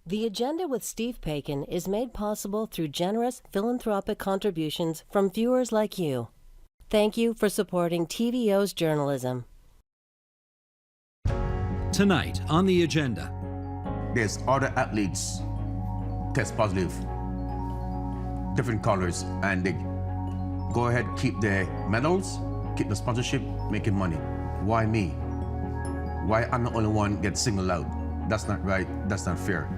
The Agenda with Steve Paikin is made possible through generous philanthropic contributions from viewers like you. Thank you for supporting TVO's journalism. Tonight on The Agenda. There's other athletes test positive, different colors, and they go ahead, keep their medals, keep the sponsorship, making money. Why me? Why I'm the only one gets singled out? That's not right, that's not fair.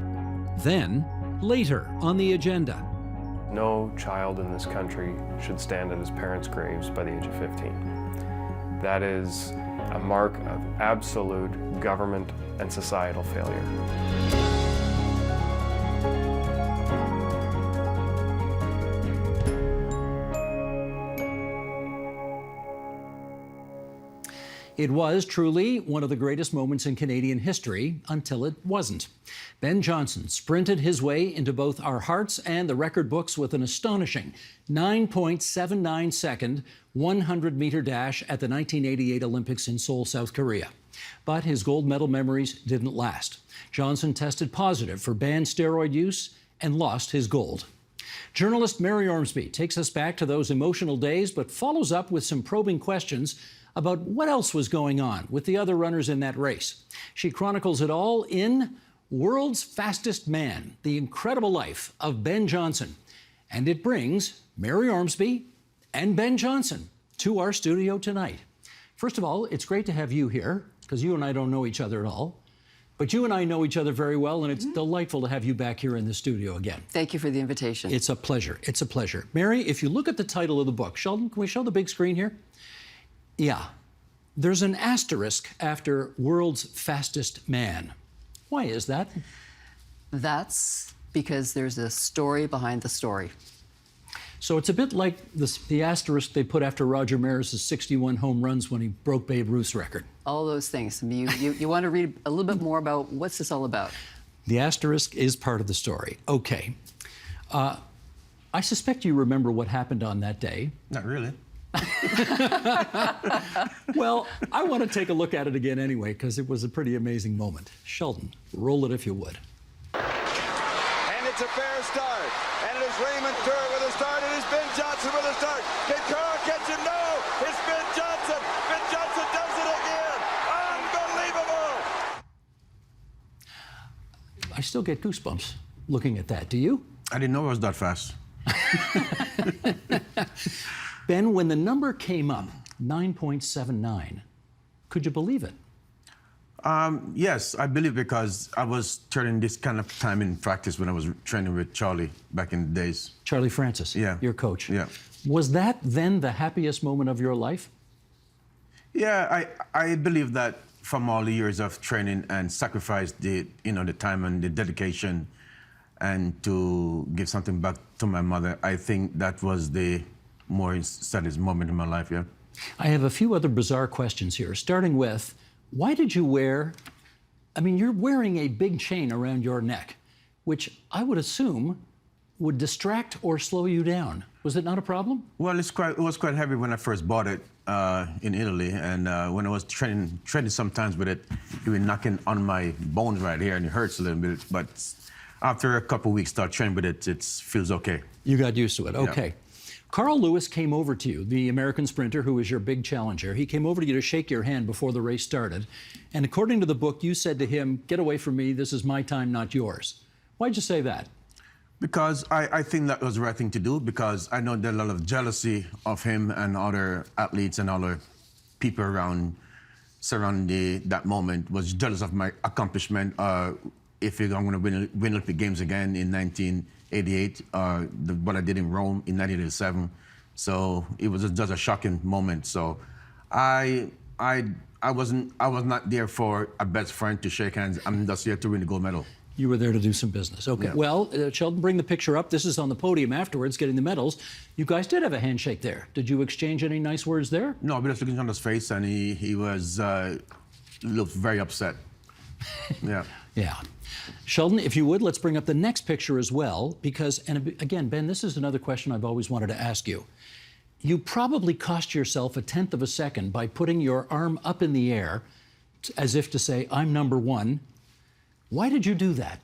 Then, later on The Agenda. No child in this country should stand at his parents' graves by the age of 15. That is a mark of absolute government and societal failure. It was truly one of the greatest moments in Canadian history until it wasn't. Ben Johnson sprinted his way into both our hearts and the record books with an astonishing 9.79 second 100-meter dash at the 1988 Olympics in Seoul, South Korea. But his gold medal memories didn't last. Johnson tested positive for banned steroid use and lost his gold. Journalist Mary Ormbsy takes us back to those emotional days, but follows up with some probing questions about what else was going on with the other runners in that race. She chronicles it all in World's Fastest Man, The Incredible Life of Ben Johnson. And it brings Mary Ormbsy and Ben Johnson to our studio tonight. First of all, it's great to have you here, because you and I don't know each other at all. But you and I know each other very well, and it's delightful to have you back here in the studio again. Thank you for the invitation. It's a pleasure. It's a pleasure. Mary, if you look at the title of the book, Sheldon, can we show the big screen here? Yeah. There's an asterisk after World's Fastest Man. Why is that? That's because there's a story behind the story. So it's a bit like the asterisk they put after Roger Maris' 61 home runs when he broke Babe Ruth's record. All those things. I mean, you want to read a little bit more about what's this all about? The asterisk is part of the story. Okay. I suspect you remember what happened on that day. Not really. Well, I want to take a look at it again anyway, because it was a pretty amazing moment. Sheldon, roll it if you would. And it's a fair start. And it is Raymond Stewart with a start. It is Ben Johnson with a start. Can Carl catch him? No! It's Ben Johnson! Ben Johnson does it again! Unbelievable! I still get goosebumps looking at that. Do you? I didn't know it was that fast. Ben, when the number came up, 9.79, could you believe it? Yes, I believe, because I was turning this kind of time in practice when I was training with Charlie back in the days. Charlie Francis, yeah, your coach. Yeah. Was that then the happiest moment of your life? Yeah, I believe that from all the years of training and sacrifice, the time and the dedication, and to give something back to my mother, I think that was the more saddest moment in my life, yeah. I have a few other bizarre questions here, starting with, why did you wear, you're wearing a big chain around your neck, which I would assume would distract or slow you down. Was it not a problem? Well, it was quite heavy when I first bought it in Italy, and when I was training sometimes with it was knocking on my bones right here, and it hurts a little bit, but after a couple of weeks start training with it, it feels okay. You got used to it, okay. Yeah. Carl Lewis came over to you, the American sprinter who was your big challenger. He came over to you to shake your hand before the race started. And according to the book, you said to him, "Get away from me, this is my time, not yours." Why'd you say that? Because I think that was the right thing to do, because I know there's a lot of jealousy of him and other athletes and other people surrounding that moment was jealous of my accomplishment. If I'm going to win Olympic Games again in 1988, what I did in Rome in 1987. So it was just a shocking moment. So I was not there for a best friend to shake hands. I'm just here to win the gold medal. You were there to do some business. Okay. Yeah. Well, Sheldon, bring the picture up. This is on the podium afterwards, getting the medals. You guys did have a handshake there. Did you exchange any nice words there? No, but I was looking on his face, and he looked very upset. Yeah. Yeah. Sheldon, if you would, let's bring up the next picture as well, because, and again, Ben, this is another question I've always wanted to ask you. You probably cost yourself 1/10 of a second by putting your arm up in the air as if to say, "I'm number one." Why did you do that?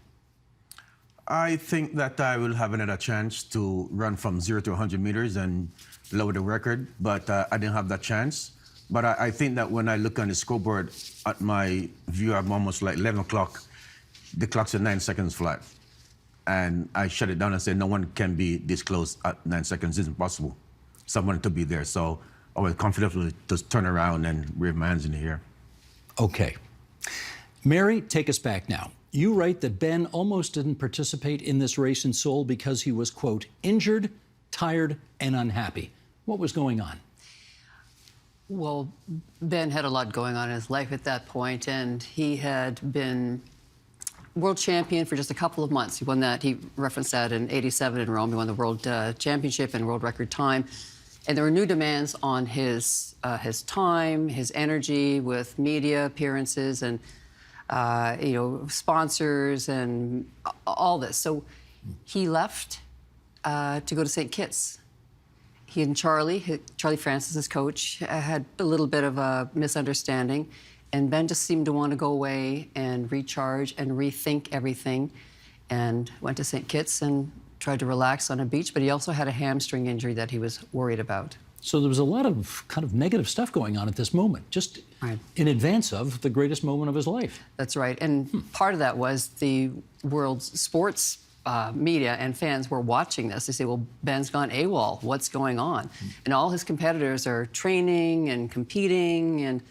I think that I will have another chance to run from 0 to 100 meters and lower the record, but I didn't have that chance. But I think that when I look on the scoreboard at my view, I'm almost like 11 o'clock. The clock's at 9 seconds flat. And I shut it down and said, no one can be this close at 9 seconds. It's impossible. Someone to be there. So I was confident to turn around and wave my hands in the air. Okay. Mary, take us back now. You write that Ben almost didn't participate in this race in Seoul because he was, quote, injured, tired, and unhappy. What was going on? Well, Ben had a lot going on in his life at that point, and he had been world champion for just a couple of months. He won that, he referenced that in '87 in Rome. He won the world championship in world record time. And there were new demands on his time, his energy with media appearances and sponsors and all this. So he left to go to St. Kitts. He and Charlie Francis, his coach, had a little bit of a misunderstanding, and Ben just seemed to want to go away and recharge and rethink everything, and went to St. Kitts and tried to relax on a beach, but he also had a hamstring injury that he was worried about. So there was a lot of kind of negative stuff going on at this moment, just Right. in advance of the greatest moment of his life. That's right, and part of that was the world's sports media and fans were watching this. They say, well, Ben's gone AWOL, what's going on? And all his competitors are training and competing, and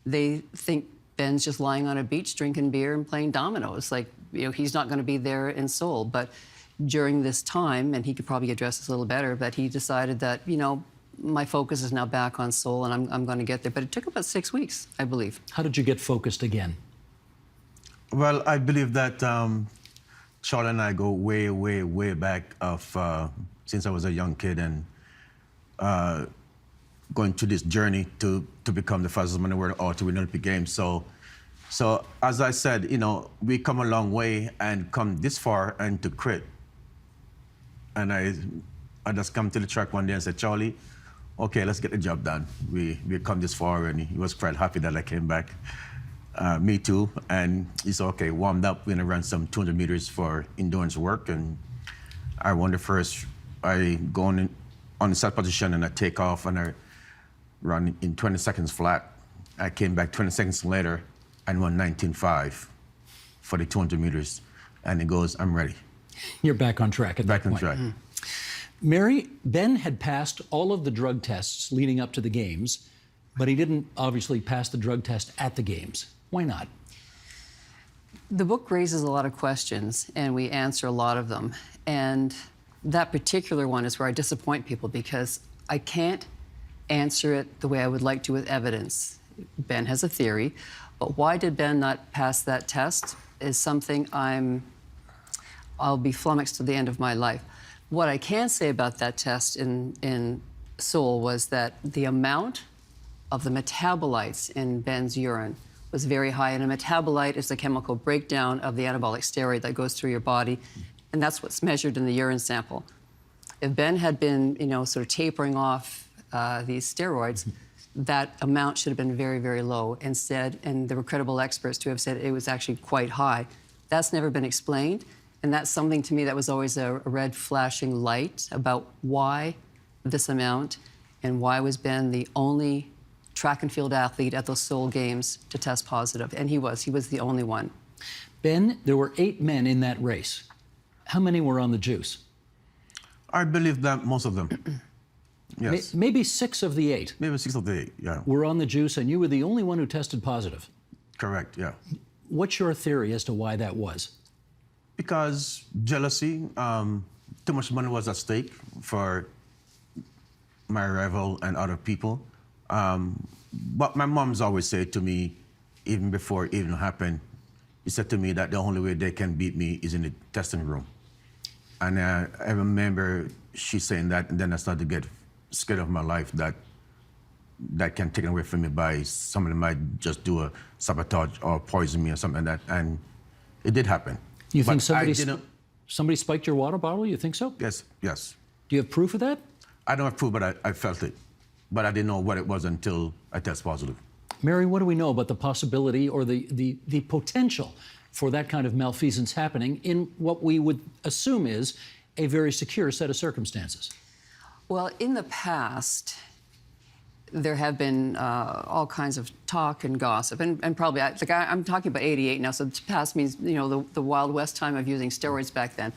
they think Ben's just lying on a beach drinking beer and playing dominoes. Like, he's not going to be there in Seoul. But during this time, and he could probably address this a little better, but he decided that, my focus is now back on Seoul, and I'm going to get there. But it took about 6 weeks, I believe. How did you get focused again? Well, I believe that Charlie and I go way, way, way back since I was a young kid, and going through this journey to become the fastest man in the world or to win Olympic Games. So as I said, we come a long way and come this far and to quit. And I just come to the track one day and said, Charlie, okay, let's get the job done. We come this far, and he was quite happy that I came back. Me too. And he said, okay, warmed up, we're gonna run some 200 meters for endurance work. And I won the first. I go on the set position and I take off and I run in 20 seconds flat. I came back 20 seconds later and won 19.5 for the 200 meters. And he goes, I'm ready. You're back on track at that Back on point. track. Mary, Ben had passed all of the drug tests leading up to the games, but he didn't obviously pass the drug test at the games. Why not? The book raises a lot of questions, and we answer a lot of them. And that particular one is where I disappoint people, because I can't answer it the way I would like to with evidence. Ben has a theory, but why did Ben not pass that test is something I'll be flummoxed to the end of my life. What I can say about that test in Seoul was that the amount of the metabolites in Ben's urine was very high, and a metabolite is the chemical breakdown of the anabolic steroid that goes through your body, and that's what's measured in the urine sample. If Ben had been, sort of tapering off these steroids, that amount should have been very, very low. Instead, and there were credible experts to have said it was actually quite high. That's never been explained, and that's something to me that was always a red flashing light about why this amount, and why was Ben the only track and field athlete at those Seoul Games to test positive. And he was the only one. Ben, there were 8 men in that race. How many were on the juice? I believe that most of them. Yes. Maybe 6 of the 8 Maybe 6 of the 8, yeah. were on the juice, and you were the only one who tested positive. Correct, yeah. What's your theory as to why that was? Because jealousy, too much money was at stake for my rival and other people. But my mom's always said to me, even before it even happened, he said to me that the only way they can beat me is in the testing room. And I remember she saying that, and then I started to get scared of my life that can take it away from me by somebody might just do a sabotage or poison me or something like that. And it did happen. You think But somebody spiked your water bottle? You think so? Yes, yes. Do you have proof of that? I don't have proof, but I felt it. But I didn't know what it was until I tested positive. Mary, what do we know about the possibility or the potential for that kind of malfeasance happening in what we would assume is a very secure set of circumstances? Well, in the past, there have been all kinds of talk and gossip, and probably, I'm talking about '88 now, so past means, you know, the Wild West time of using steroids back then.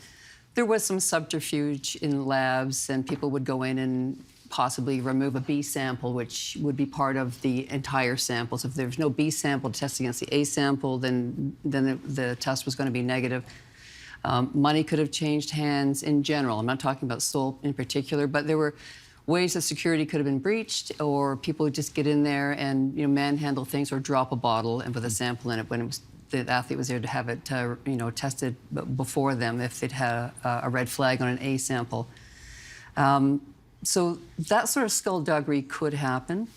There was some subterfuge in labs, and people would go in and possibly remove a B sample, which would be part of the entire sample. So if there was no B sample to test against the A sample, then the test was going to be negative. Money could have changed hands in general. I'm not talking about Seoul in particular, but there were ways that security could have been breached, or people would just get in there and, you know, manhandle things or drop a bottle and with a sample in it when it was, the athlete was there to have it, you know, tested before them if they'd had a red flag on an A sample. So that sort of skullduggery could happen.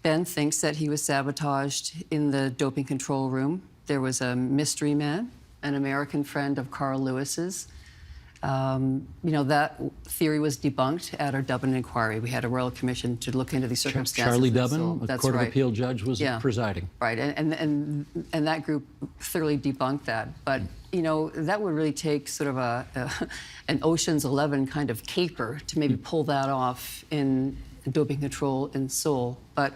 Ben thinks that he was sabotaged in the doping control room. There was a mystery man, an American friend of Carl Lewis's. You know, that theory was debunked at our Dublin inquiry. We had a royal commission to look into the circumstances. Charlie Dubbin, the Court of Appeal judge, was presiding. Right, and that group thoroughly debunked that. But, you know, that would really take sort of an Ocean's 11 kind of caper to maybe pull that off in doping control in Seoul. But,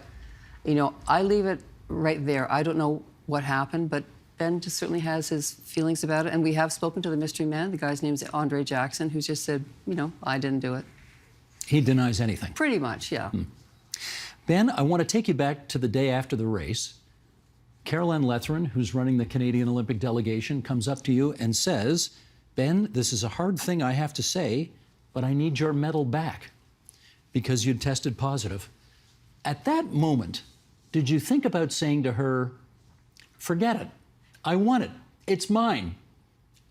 you know, I leave it right there. I don't know what happened, but Ben just certainly has his feelings about it, and we have spoken to the mystery man. The guy's name's Andre Jackson, who's just said, you know, I didn't do it. He denies anything. Pretty much, yeah. Ben, I want to take you back to the day after the race. Caroline Letheren, who's running the Canadian Olympic delegation, comes up to you and says, Ben, this is a hard thing I have to say, but I need your medal back because you'd tested positive. At that moment, did you think about saying to her, forget it, I want it, it's mine,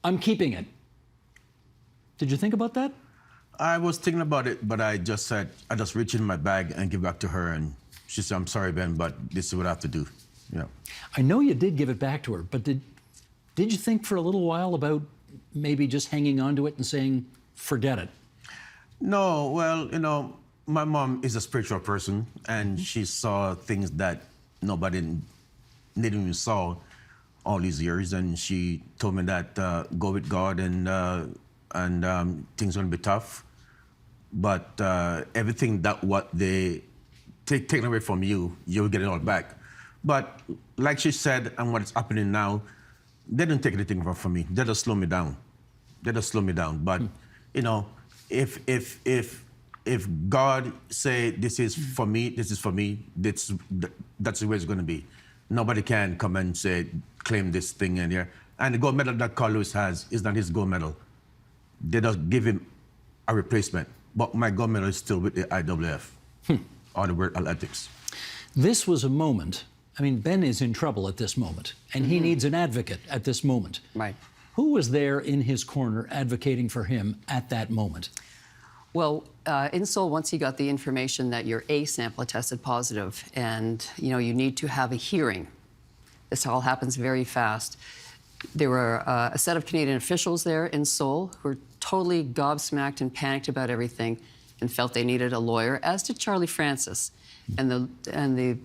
I'm keeping it? Did you think about that? I was thinking about it, but I just said, I just reach in my bag and give back to her, and she said, I'm sorry, Ben, but this is what I have to do. Yeah. I know you did give it back to her, but did you think for a little while about maybe just hanging on to it and saying, forget it? No, well, you know, my mom is a spiritual person, and she saw things that nobody didn't even saw all these years, and she told me that go with God, and things are gonna be tough, but everything that what they taken away from you, you'll get it all back. But like she said, and what's happening now, they didn't take anything from me. They just slow me down. They just slow me down. But you know, if God say this is for me, this is for me, that's the way it's going to be. Nobody can come and say claim this thing in here. And the gold medal that Carl Lewis has is not his gold medal. They just give him a replacement. But my gold medal is still with the IWF or the World Athletics. This was a moment. I mean, Ben is in trouble at this moment, and he needs an advocate at this moment. Right. Who was there in his corner advocating for him at that moment? Well, in Seoul, once he got the information that your A sample tested positive, and you know you need to have a hearing. This all happens very fast. There were a set of Canadian officials there in Seoul who were totally gobsmacked and panicked about everything, and felt they needed a lawyer, as did Charlie Francis, and the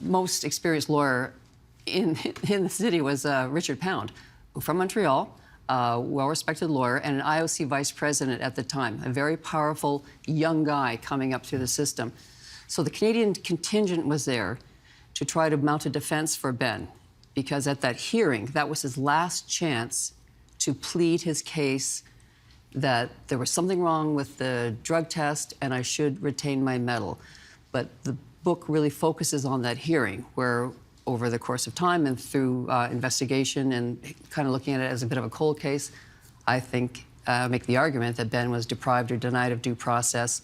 most experienced lawyer in the city was Richard Pound, from Montreal. Well-respected lawyer and an IOC vice president at the time, a very powerful young guy coming up through the system. So the Canadian contingent was there to try to mount a defense for Ben, because at that hearing, that was his last chance to plead his case that there was something wrong with the drug test and I should retain my medal. But the book really focuses on that hearing, where over the course of time and through investigation and kind of looking at it as a bit of a cold case, I think make the argument that Ben was deprived or denied of due process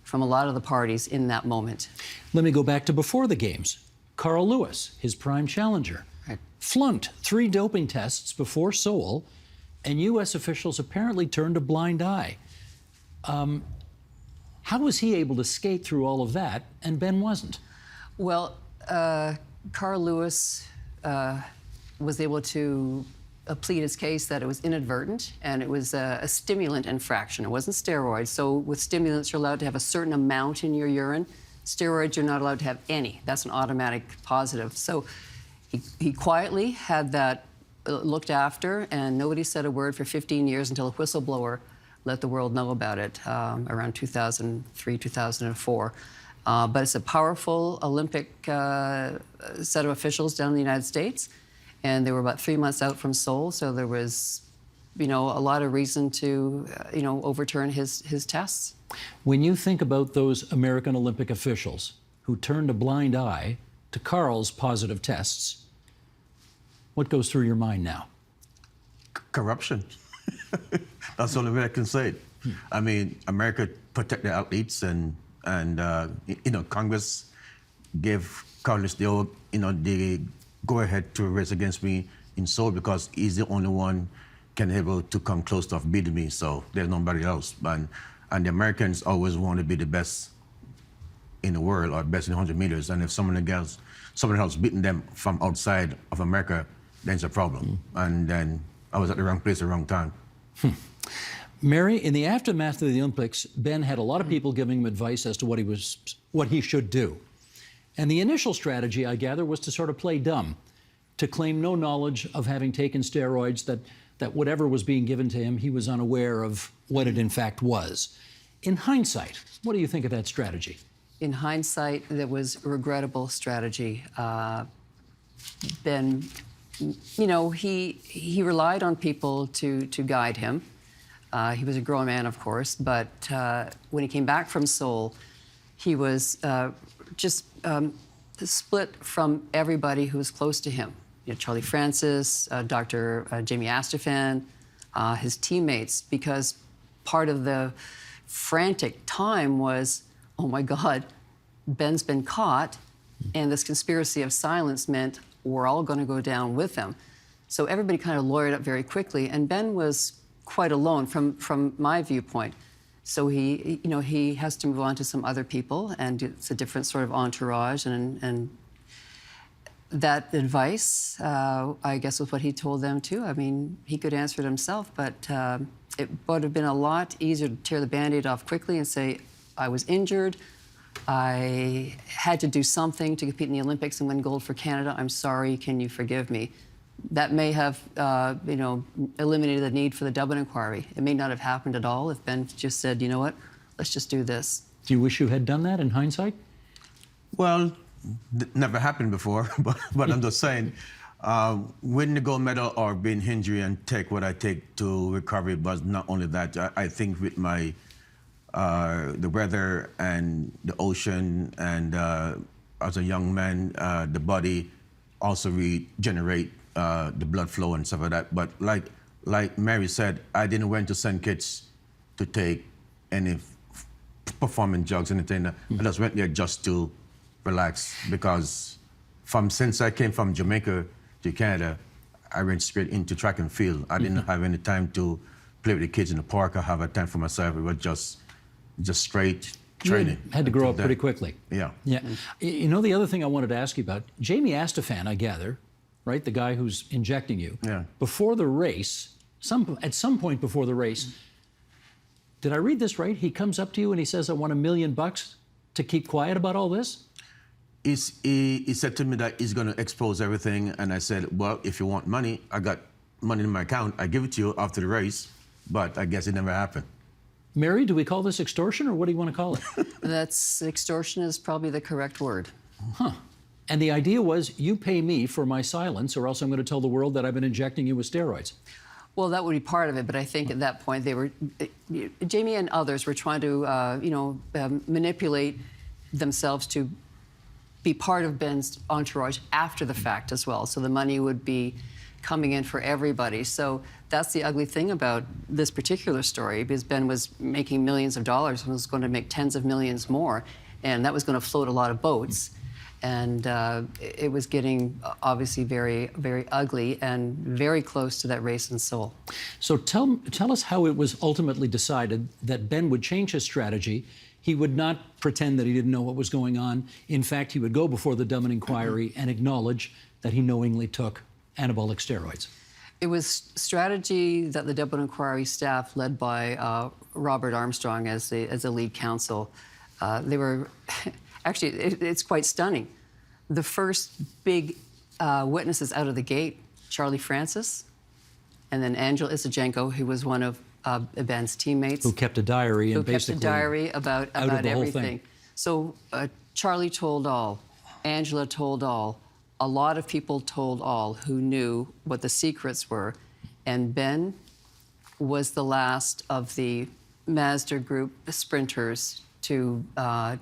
from a lot of the parties in that moment. Let me go back to before the games. Carl Lewis, his prime challenger, flunked 3 doping tests before Seoul, and U.S. officials apparently turned a blind eye. How was he able to skate through all of that, and Ben wasn't? Well, Carl Lewis was able to plead his case that it was inadvertent, and it was a stimulant infraction. It wasn't steroids. So with stimulants, you're allowed to have a certain amount in your urine. Steroids, you're not allowed to have any. That's an automatic positive. So he quietly had that looked after, and nobody said a word for 15 years until a whistleblower let the world know about it around 2003, 2004. But it's a powerful Olympic set of officials down in the United States, and they were about 3 months out from Seoul, so there was, a lot of reason to, overturn his tests. When you think about those American Olympic officials who turned a blind eye to Carl's positive tests, what goes through your mind now? Corruption. That's the only way I can say it. I mean, America protect their athletes, and Congress gave Carlos the go-ahead to race against me in Seoul because he's the only one can able to come close to beating me. So there's nobody else. And the Americans always want to be the best in the world or best in 100 meters. And if someone else beating them from outside of America, then it's a problem. And then I was at the wrong place at the wrong time. Mary, in the aftermath of the Olympics, Ben had a lot of people giving him advice as to what he should do. And the initial strategy, I gather, was to sort of play dumb, to claim no knowledge of having taken steroids, that whatever was being given to him, he was unaware of what it in fact was. In hindsight, what do you think of that strategy? In hindsight, that was a regrettable strategy. Ben, he relied on people to guide him. He was a grown man, of course, but when he came back from Seoul, he was just split from everybody who was close to him. Charlie Francis, Dr. Jamie Astafan, his teammates, because part of the frantic time was, oh my God, Ben's been caught, and this conspiracy of silence meant we're all going to go down with him. So everybody kind of lawyered up very quickly, and Ben was quite alone from my viewpoint. So he has to move on to some other people, and it's a different sort of entourage, and that advice, I guess, was what he told them too. I mean, he could answer it himself, but it would have been a lot easier to tear the Band-Aid off quickly and say, I was injured, I had to do something to compete in the Olympics and win gold for Canada. I'm sorry, can you forgive me? That may have, eliminated the need for the Dublin inquiry. It may not have happened at all if Ben just said, you know what, let's just do this. Do you wish you had done that in hindsight? Well, never happened before, but I'm just saying, winning the gold medal or being injured and take what I take to recovery, but not only that, I think with my, the weather and the ocean and as a young man, the body also regenerate the blood flow and stuff like that. But like Mary said, I didn't want to send kids to take any performance drugs, anything. I just went there just to relax, because since I came from Jamaica to Canada, I went straight into track and field. I didn't have any time to play with the kids in the park or have a time for myself. It was just straight training. You had to grow up pretty quickly. Yeah. Yeah. The other thing I wanted to ask you about, Jamie Astafan, I gather, right, the guy who's injecting you, yeah. Before the race, at some point before the race, did I read this right? He comes up to you and he says, I want $1 million to keep quiet about all this? He said to me that he's going to expose everything, and I said, well, if you want money, I got money in my account. I give it to you after the race, but I guess it never happened. Mary, do we call this extortion, or what do you want to call it? That's extortion is probably the correct word. Huh. And the idea was, you pay me for my silence, or else I'm going to tell the world that I've been injecting you with steroids. Well, that would be part of it, but I think at that point Jamie and others were trying to, manipulate themselves to be part of Ben's entourage after the fact as well. So the money would be coming in for everybody. So that's the ugly thing about this particular story, because Ben was making millions of dollars and was going to make tens of millions more, and that was going to float a lot of boats. And it was getting obviously very, very ugly and very close to that race in Seoul. So tell us how it was ultimately decided that Ben would change his strategy. He would not pretend that he didn't know what was going on. In fact, he would go before the Dublin inquiry and acknowledge that he knowingly took anabolic steroids. It was strategy that the Dublin inquiry staff, led by Robert Armstrong as the lead counsel, they were actually, it's quite stunning. The first big witnesses out of the gate Charlie Francis, and then Angela Isajenko, who was one of Ben's teammates. Who kept a diary and basically kept a diary about the whole everything. thing. So Charlie told all, Angela told all, a lot of people told all who knew what the secrets were, and Ben was the last of the Mazda group sprinters to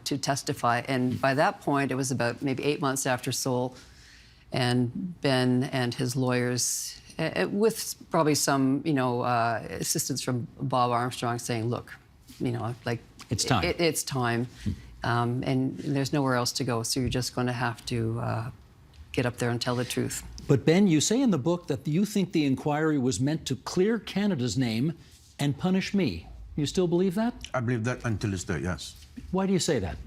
testify. And by that point, it was about maybe 8 months after Seoul, and Ben and his lawyers, with probably some, assistance from Bob Armstrong, saying, "Look, like it's time. It's time, and there's nowhere else to go. So you're just going to have to get up there and tell the truth." But Ben, you say in the book that you think the inquiry was meant to clear Canada's name and punish me. You still believe that? I believe that until this day, yes. Why do you say that?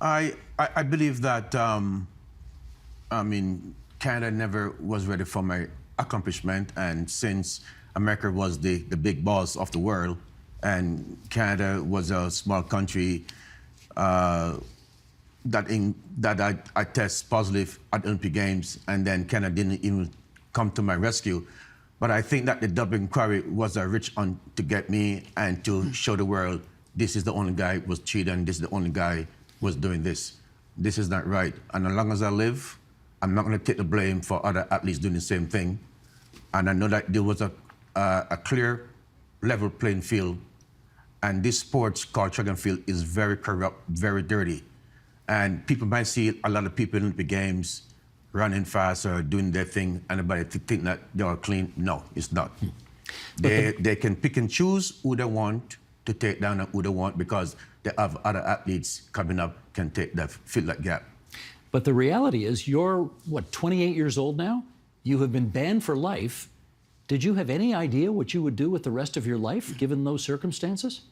I believe that, Canada never was ready for my accomplishment, and since America was the big boss of the world, and Canada was a small country, that I test positive at Olympic Games, and then Canada didn't even come to my rescue. But I think that the double inquiry was a rich on to get me and to show the world this is the only guy who was cheating, this is the only guy who was doing this. This is not right. And as long as I live, I'm not going to take the blame for other athletes doing the same thing. And I know that there was a clear, level playing field. And this sport called track and field is very corrupt, very dirty. And people might see a lot of people in Olympic Games running fast or doing their thing, and everybody think that they are clean. No, it's not. They can pick and choose who they want to take down and who they want, because they have other athletes coming up can fill that gap. But the reality is you're, 28 years old now? You have been banned for life. Did you have any idea what you would do with the rest of your life, given those circumstances?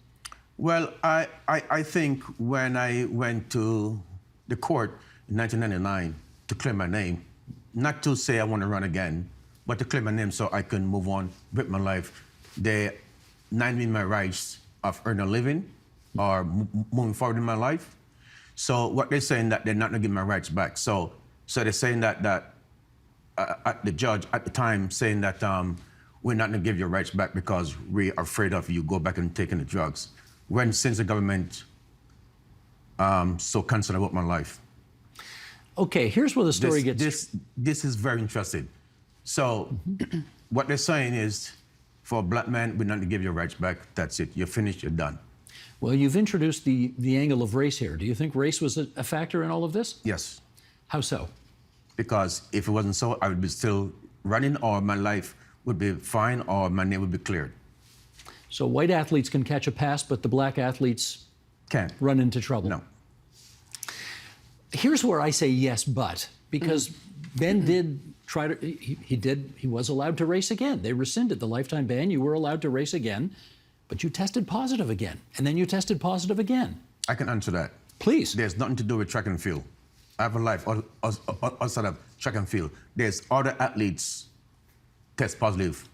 Well, I think when I went to the court in 1999 to clear my name, not to say I want to run again, but to clear my name so I can move on with my life, they denied me my rights of earning a living or moving forward in my life. So what they're saying that they're not going to give my rights back. So they're saying that the judge at the time saying that we're not going to give your rights back because we're afraid of you go back and taking the drugs. When since the government so concerned about my life. Okay, here's where the story gets... This is very interesting. So what they're saying is, for a black man, we're not going to give your rights back. That's it. You're finished. You're done. Well, you've introduced the angle of race here. Do you think race was a factor in all of this? Yes. How so? Because if it wasn't so, I would be still running, or my life would be fine, or my name would be cleared. So white athletes can catch a pass, but the black athletes can't run into trouble. No. Here's where I say yes, but, because Ben did try to, he was allowed to race again. They rescinded the lifetime ban. You were allowed to race again, but you tested positive again, and then you tested positive again. I can answer that. Please. There's nothing to do with track and field. I have a life outside of track and field. There's other athletes test positive,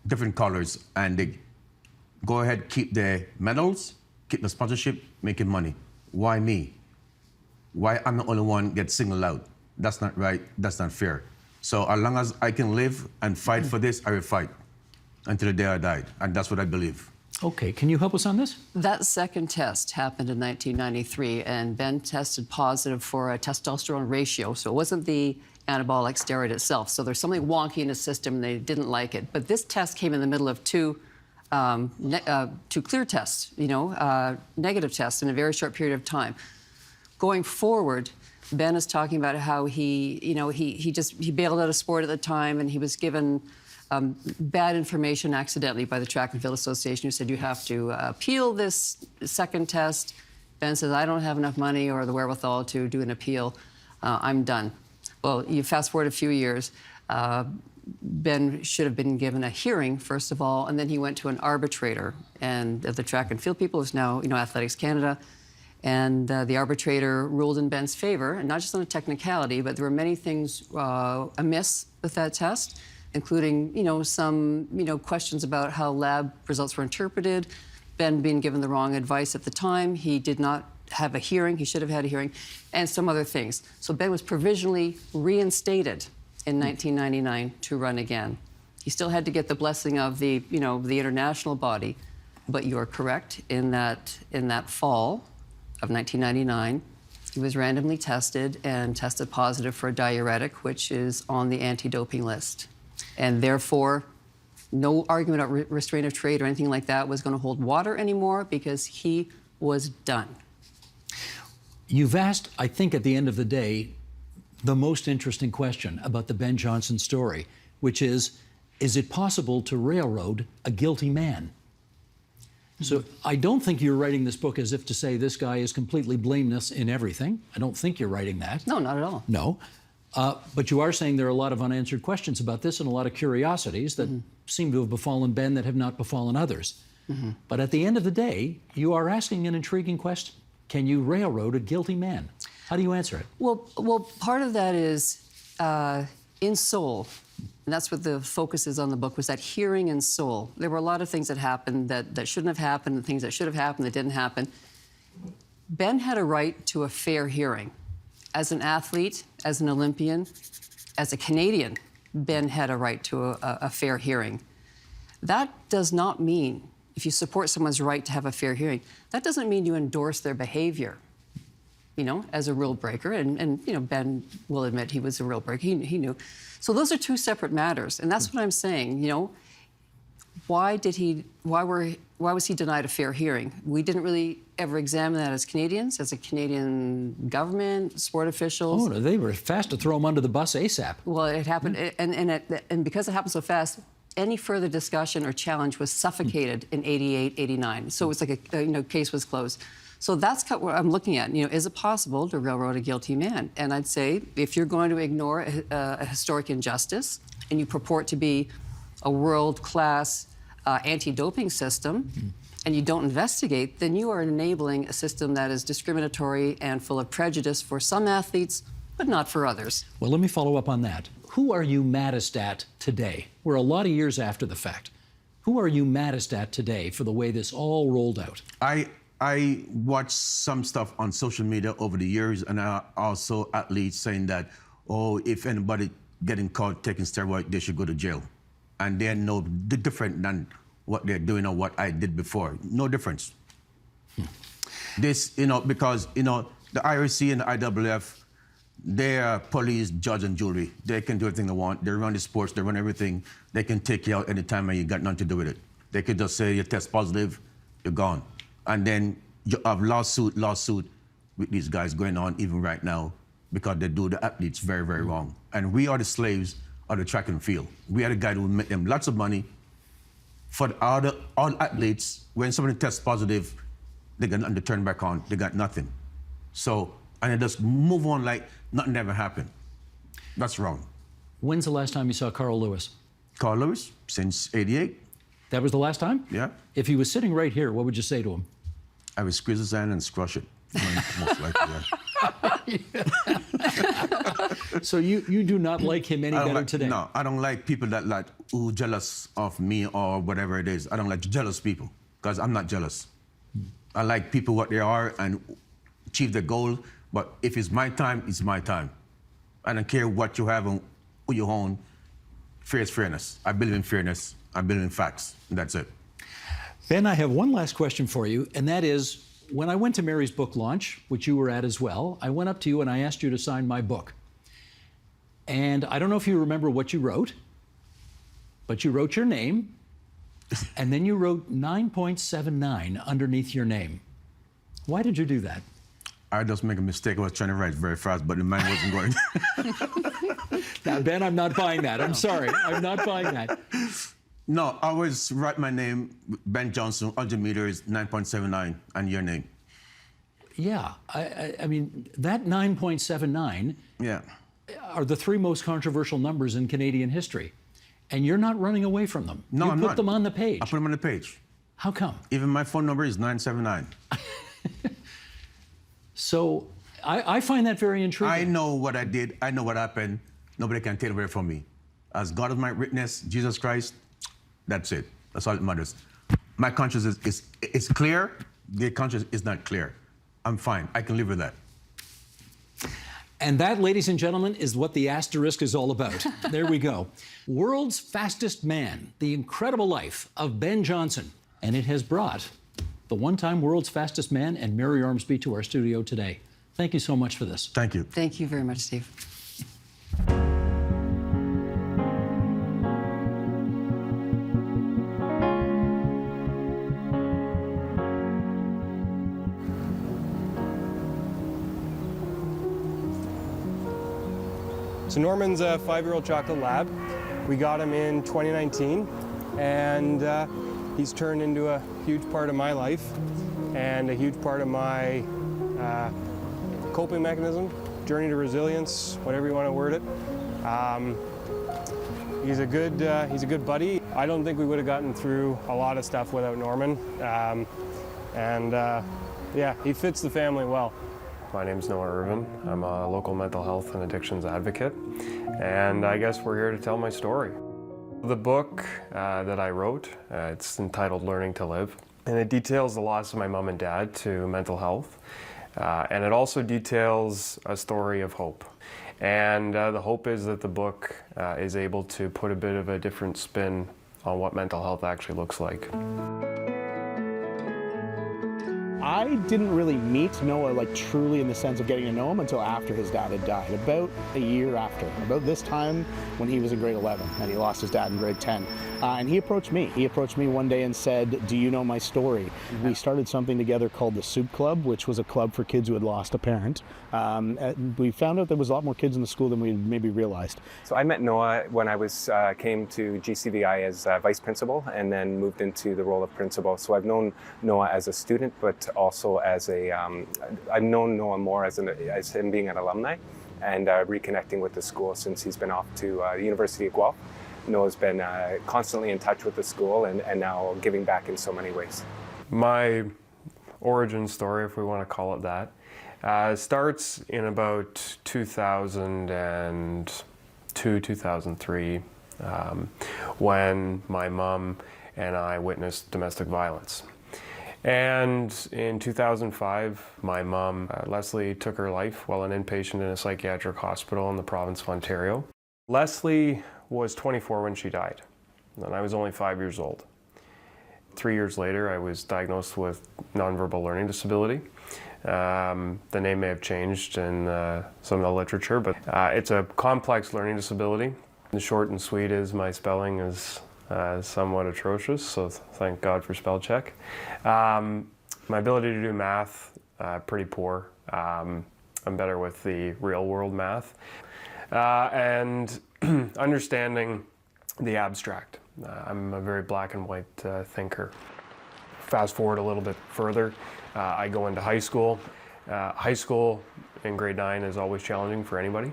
different colors, and they go ahead, keep their medals, keep the sponsorship, making money. Why me? Why I'm the only one get singled out? That's not right, that's not fair. So as long as I can live and fight for this, I will fight until the day I died, and that's what I believe. Okay, can you help us on this? That second test happened in 1993, and Ben tested positive for a testosterone ratio, so it wasn't the anabolic steroid itself. So there's something wonky in his system, and they didn't like it. But this test came in the middle of two clear tests, negative tests in a very short period of time. Going forward, Ben is talking about how he bailed out of sport at the time, and he was given bad information accidentally by the Track and Field Association, who said you have to appeal this second test. Ben says, I don't have enough money or the wherewithal to do an appeal. I'm done. Well, you fast forward a few years. Ben should have been given a hearing, first of all, and then he went to an arbitrator. And the Track and Field people is now, Athletics Canada. And the arbitrator ruled in Ben's favor, and not just on a technicality, but there were many things amiss with that test, including, some, questions about how lab results were interpreted. Ben being given the wrong advice at the time. He did not have a hearing. He should have had a hearing, and some other things. So Ben was provisionally reinstated in 1999 to run again. He still had to get the blessing of the international body, but you are correct in that fall of 1999, he was randomly tested and tested positive for a diuretic, which is on the anti-doping list. And therefore, no argument about restraint of trade or anything like that was going to hold water anymore because he was done. You've asked, I think at the end of the day, the most interesting question about the Ben Johnson story, which is it possible to railroad a guilty man? So I don't think you're writing this book as if to say this guy is completely blameless in everything. I don't think you're writing that. No, not at all. No. But you are saying there are a lot of unanswered questions about this and a lot of curiosities that seem to have befallen Ben that have not befallen others. But at the end of the day, you are asking an intriguing question. Can you railroad a guilty man? How do you answer it? Well, part of that is in soul, and that's what the focus is on the book, was that hearing in soul. There were a lot of things that happened that shouldn't have happened, and things that should have happened that didn't happen. Ben had a right to a fair hearing. As an athlete, as an Olympian, as a Canadian, Ben had a right to a fair hearing. That does not mean, if you support someone's right to have a fair hearing, that doesn't mean you endorse their behavior, as a rule breaker. And Ben will admit he was a rule breaker. He knew. So those are two separate matters. And that's what I'm saying, why was he denied a fair hearing? We didn't really ever examine that as Canadians, as a Canadian government, sport officials. Oh, no, they were fast to throw him under the bus ASAP. Well, it happened, and because it happened so fast, any further discussion or challenge was suffocated in 88, 89. So it was like a case was closed. So that's what I'm looking at. Is it possible to railroad a guilty man? And I'd say if you're going to ignore a historic injustice and you purport to be a world-class anti-doping system, and you don't investigate, then you are enabling a system that is discriminatory and full of prejudice for some athletes, but not for others. Well, let me follow up on that. Who are you maddest at today? We're a lot of years after the fact. Who are you maddest at today for the way this all rolled out? I watched some stuff on social media over the years, and also athletes saying that, if anybody getting caught taking steroids, they should go to jail. And they're no different than what they're doing or what I did before. No difference. This, because, the IRC and the IWF, they are police, judge, and jury. They can do everything they want. They run the sports, they run everything. They can take you out anytime and you got nothing to do with it. They could just say you test positive, you're gone. And then you have lawsuit with these guys going on even right now because they do the athletes very, very wrong. And we are the slaves of the track and field. We are the guy who make them lots of money. For all athletes, when somebody tests positive, they got nothing to turn back on. They got nothing. So, and they just move on like nothing ever happened. That's wrong. When's the last time you saw Carl Lewis? Carl Lewis, since '88. That was the last time? Yeah. If he was sitting right here, what would you say to him? I would squeeze his hand and squash it. Most likely, yeah. So you do not like him any better today? No, I don't like people that who jealous of me or whatever it is. I don't like jealous people because I'm not jealous. I like people what they are and achieve their goal. But if it's my time, it's my time. I don't care what you have and who you own. Fair is fairness. I believe in fairness. I believe in facts. And that's it. Ben, I have one last question for you, and that is, when I went to Mary's book launch, which you were at as well, I went up to you and I asked you to sign my book. And I don't know if you remember what you wrote, but you wrote your name, and then you wrote 9.79 underneath your name. Why did you do that? I just make a mistake. I was trying to write very fast, but the mind wasn't going. Now, Ben, I'm not buying that. I'm sorry. I'm not buying that. No, I always write my name, Ben Johnson, 100 meters, 9.79, and your name. Yeah, I mean, that 9.79 Yeah. are the three most controversial numbers in Canadian history. And you're not running away from them. No, you I'm put not. them on the page. I put them on the page. How come? Even my phone number is 979. So I find that very intriguing. I know what I did. I know what happened. Nobody can take it away from me. As God is my witness, Jesus Christ, that's it. That's all that matters. My conscience is clear. Their conscience is not clear. I'm fine. I can live with that. And that, ladies and gentlemen, is what the asterisk is all about. There we go. World's Fastest Man, the incredible life of Ben Johnson. And it has brought the one-time World's Fastest Man and Mary Ormsby to our studio today. Thank you so much for this. Thank you. Thank you very much, Steve. So Norman's a 5-year-old chocolate lab. We got him in 2019, and he's turned into a huge part of my life and a huge part of my coping mechanism, journey to resilience, whatever you want to word it. He's a good buddy. I don't think we would have gotten through a lot of stuff without Norman, yeah, he fits the family well. My name is Noah Irvine. I'm a local mental health and addictions advocate, and I guess we're here to tell my story. The book that I wrote, it's entitled Learning to Live, and it details the loss of my mom and dad to mental health, and it also details a story of hope. And the hope is that the book is able to put a bit of a different spin on what mental health actually looks like. I didn't really meet Noah like truly in the sense of getting to know him until after his dad had died, about a year after, about this time when he was in grade 11 and he lost his dad in grade 10. And he approached me. He approached me one day and said, "Do you know my story?" We started something together called the Soup Club, which was a club for kids who had lost a parent. We found out there was a lot more kids in the school than we maybe realized. So I met Noah when I came to GCVI as vice principal and then moved into the role of principal. So I've known Noah as a student, but also as I've known Noah more as him being an alumni and reconnecting with the school since he's been off to the University of Guelph. Noah's been constantly in touch with the school and now giving back in so many ways. My origin story, if we want to call it that, starts in about 2002, 2003, when my mom and I witnessed domestic violence. And in 2005, my mom, Leslie, took her life while an inpatient in a psychiatric hospital in the province of Ontario. Leslie was 24 when she died, and I was only 5 years old. 3 years later, I was diagnosed with nonverbal learning disability. The name may have changed in some of the literature, but it's a complex learning disability. The short and sweet is my spelling is somewhat atrocious, so thank God for spell check. My ability to do math, pretty poor. I'm better with the real world math. And understanding the abstract. I'm a very black and white thinker. Fast forward a little bit further, I go into high school. High school in grade 9 is always challenging for anybody,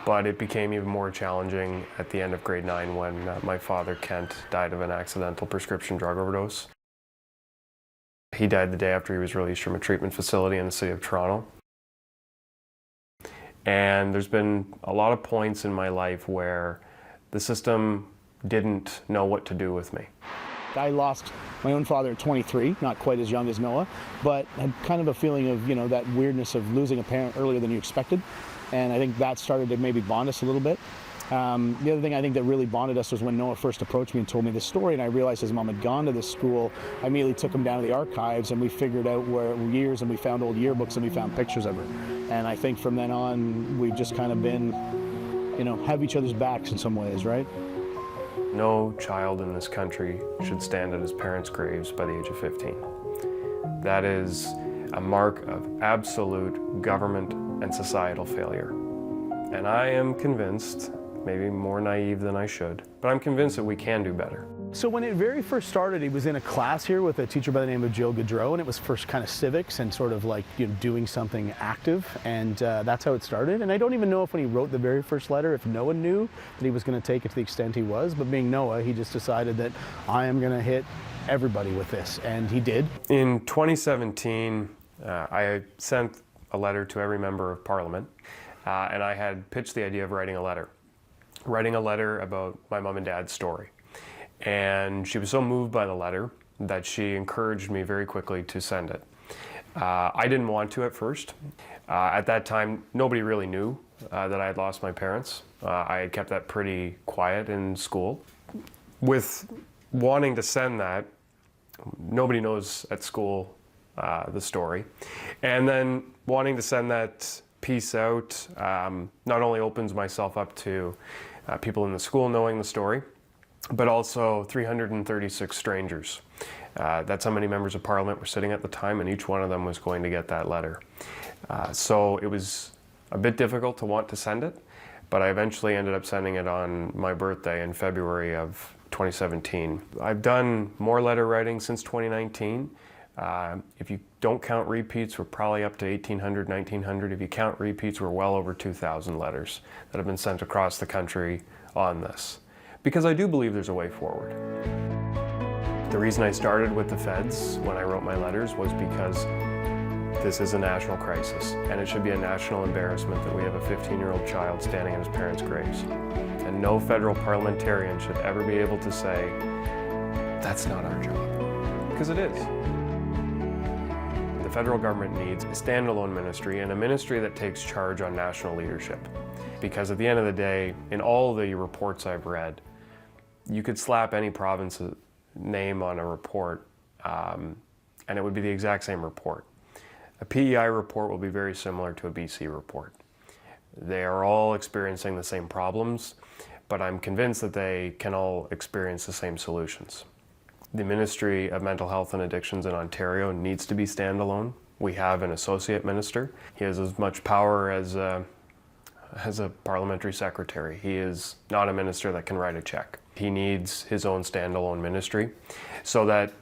but it became even more challenging at the end of grade 9 when my father, Kent, died of an accidental prescription drug overdose. He died the day after he was released from a treatment facility in the city of Toronto. And there's been a lot of points in my life where the system didn't know what to do with me. I lost my own father at 23, not quite as young as Noah, but had kind of a feeling of, that weirdness of losing a parent earlier than you expected. And I think that started to maybe bond us a little bit. The other thing I think that really bonded us was when Noah first approached me and told me this story, and I realized his mom had gone to this school. I immediately took him down to the archives, and we figured out where years, and we found old yearbooks, and we found pictures of her. And I think from then on, we've just kind of been, have each other's backs in some ways, right? No child in this country should stand at his parents' graves by the age of 15. That is a mark of absolute government and societal failure. And I am convinced, maybe more naive than I should, but I'm convinced that we can do better. So when it very first started, he was in a class here with a teacher by the name of Jill Gaudreau, and it was first kind of civics and sort of like doing something active, and that's how it started. And I don't even know if when he wrote the very first letter, if Noah knew that he was going to take it to the extent he was, but being Noah, he just decided that I am going to hit everybody with this, and he did. In 2017, I sent a letter to every member of Parliament, and I had pitched the idea of writing a letter about my mom and dad's story. And she was so moved by the letter that she encouraged me very quickly to send it. I didn't want to at first. At that time, nobody really knew that I had lost my parents. I had kept that pretty quiet in school. With wanting to send that, nobody knows at school the story. And then wanting to send that piece out not only opens myself up to people in the school knowing the story, but also 336 strangers. That's how many members of Parliament were sitting at the time, and each one of them was going to get that letter. So it was a bit difficult to want to send it, but I eventually ended up sending it on my birthday in February of 2017. I've done more letter writing since 2019. If you don't count repeats, we're probably up to 1,800, 1,900. If you count repeats, we're well over 2,000 letters that have been sent across the country on this. Because I do believe there's a way forward. The reason I started with the feds when I wrote my letters was because this is a national crisis, and it should be a national embarrassment that we have a 15-year-old child standing at his parents' graves. And no federal parliamentarian should ever be able to say, that's not our job, because it is. The federal government needs a standalone ministry, and a ministry that takes charge on national leadership. Because at the end of the day, in all the reports I've read, you could slap any province's name on a report, and it would be the exact same report. A PEI report will be very similar to a BC report. They are all experiencing the same problems, but I'm convinced that they can all experience the same solutions. The Ministry of Mental Health and Addictions in Ontario needs to be standalone. We have an associate minister. He has as much power as a parliamentary secretary. He is not a minister that can write a check. He needs his own standalone ministry so that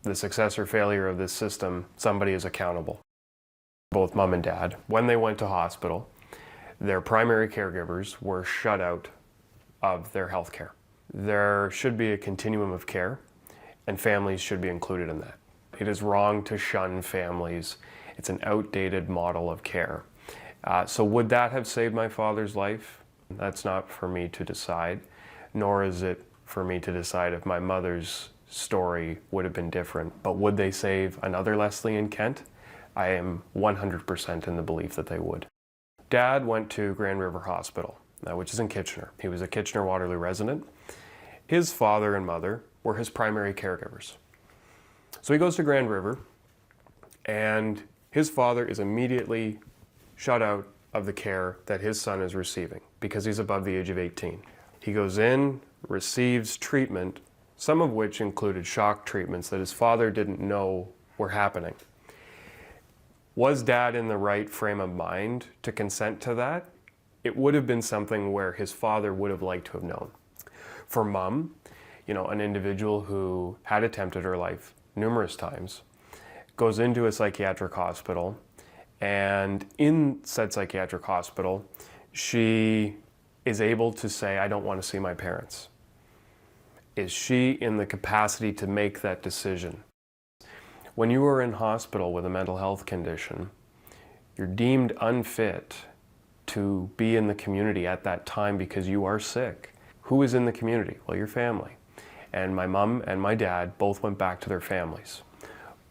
the success or failure of this system, somebody is accountable. Both mom and dad, when they went to hospital, their primary caregivers were shut out of their health care. There should be a continuum of care, and families should be included in that. It is wrong to shun families. It's an outdated model of care. So would that have saved my father's life? That's not for me to decide, nor is it for me to decide if my mother's story would have been different. But would they save another Leslie in Kent? I am 100% in the belief that they would. Dad went to Grand River Hospital, which is in Kitchener. He was a Kitchener-Waterloo resident. His father and mother were his primary caregivers. So he goes to Grand River, and his father is immediately shut out of the care that his son is receiving because he's above the age of 18. He goes in, receives treatment, some of which included shock treatments that his father didn't know were happening. Was Dad in the right frame of mind to consent to that? It would have been something where his father would have liked to have known. For Mom, an individual who had attempted her life numerous times, goes into a psychiatric hospital, and in said psychiatric hospital, she is able to say, I don't want to see my parents. Is she in the capacity to make that decision? When you are in hospital with a mental health condition, you're deemed unfit to be in the community at that time because you are sick. Who is in the community? Well, your family. And my mom and my dad both went back to their families.